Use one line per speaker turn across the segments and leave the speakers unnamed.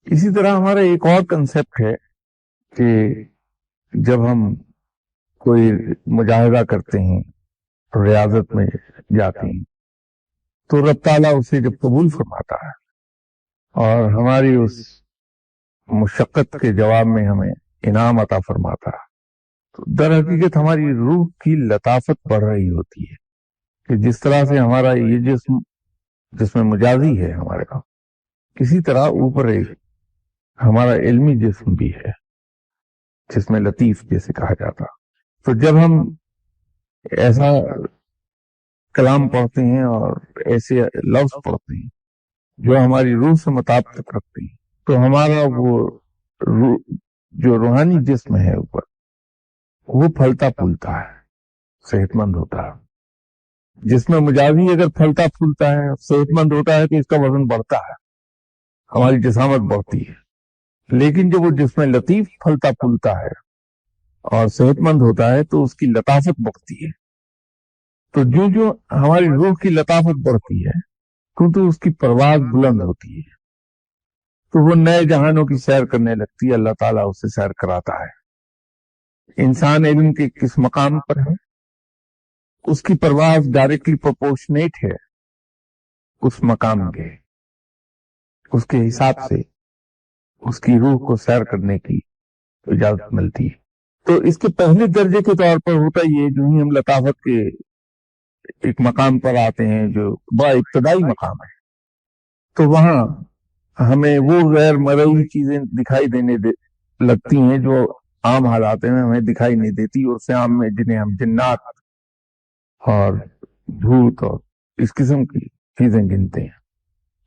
اسی طرح ہمارا ایک اور کنسپٹ ہے کہ جب ہم کوئی مجاہدہ کرتے ہیں، ریاضت میں جاتے ہیں، تو رب تعالیٰ اسے جب قبول فرماتا ہے اور ہماری اس مشقت کے جواب میں ہمیں انعام عطا فرماتا ہے، تو در حقیقت ہماری روح کی لطافت بڑھ رہی ہوتی ہے کہ جس طرح سے ہمارا یہ جس میں مجازی ہے ہمارے کا، کسی طرح اوپر ایک ہمارا علمی جسم بھی ہے جس میں لطیف جیسے کہا جاتا. تو جب ہم ایسا کلام پڑھتے ہیں اور ایسے لفظ پڑھتے ہیں جو ہماری روح سے مطابقت رکھتے ہیں، تو ہمارا وہ جو روحانی جسم ہے اوپر، وہ پھلتا پھولتا ہے، صحت مند ہوتا ہے. جس میں مجازی اگر پھلتا پھولتا ہے، صحت مند ہوتا ہے، تو اس کا وزن بڑھتا ہے، ہماری جسامت بڑھتی ہے. لیکن جب وہ جس میں لطیف پھلتا پھولتا ہے اور صحت مند ہوتا ہے تو اس کی لطافت بڑھتی ہے. تو جو ہماری روح کی لطافت بڑھتی ہے، کیونکہ اس کی پرواز بلند ہوتی ہے، تو وہ نئے جہانوں کی سیر کرنے لگتی ہے. اللہ تعالیٰ اسے سیر کراتا ہے. انسان علم کے کس مقام پر ہے، اس کی پرواز ڈائریکٹلی پروپورشنیٹ ہے اس مقام کے، اس کے حساب سے اس کی روح کو سیر کرنے کی اجازت ملتی ہے. تو اس کے پہلے درجے کے طور پر ہوتا یہ، جو ہی ہم لطافت کے ایک مقام پر آتے ہیں جو بڑا ابتدائی مقام ہے، تو وہاں ہمیں وہ غیر مرئی چیزیں دکھائی دینے لگتی ہیں جو عام حالات میں ہمیں دکھائی نہیں دیتی، اور عام میں جنہیں ہم جنات اور بھوت اور اس قسم کی چیزیں گنتے ہیں،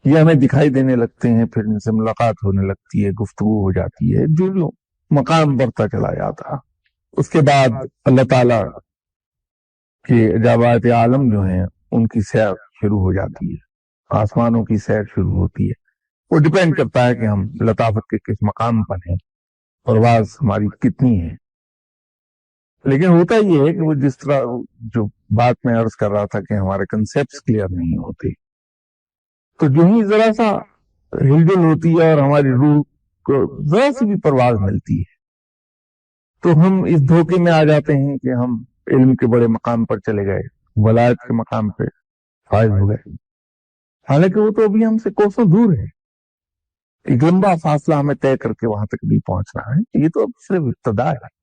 یہ ہمیں دکھائی دینے لگتے ہیں. پھر ان سے ملاقات ہونے لگتی ہے، گفتگو ہو جاتی ہے، جو مقام بڑھتا چلا جاتا. اس کے بعد اللہ تعالیٰ کے عجائبات عالم جو ہیں ان کی سیر شروع ہو جاتی ہے، آسمانوں کی سیر شروع ہوتی ہے. وہ ڈیپینڈ کرتا ہے کہ ہم لطافت کے کس مقام پر ہیں، پرواز ہماری کتنی ہے. لیکن ہوتا یہ ہے کہ وہ جس طرح جو بات میں عرض کر رہا تھا کہ ہمارے کنسیپٹس کلیئر نہیں ہوتے، تو جو ہی ذرا سا ہلجل ہوتی ہے اور ہماری روح کو ذرا سی بھی پرواز ملتی ہے، تو ہم اس دھوکے میں آ جاتے ہیں کہ ہم علم کے بڑے مقام پر چلے گئے، ولایت کے مقام پہ فائز ہو گئے. حالانکہ وہ تو ابھی ہم سے کوسوں دور ہے، ایک لمبا فاصلہ ہمیں طے کر کے وہاں تک بھی پہنچنا ہے. یہ تو اب صرف ابتدا ہے.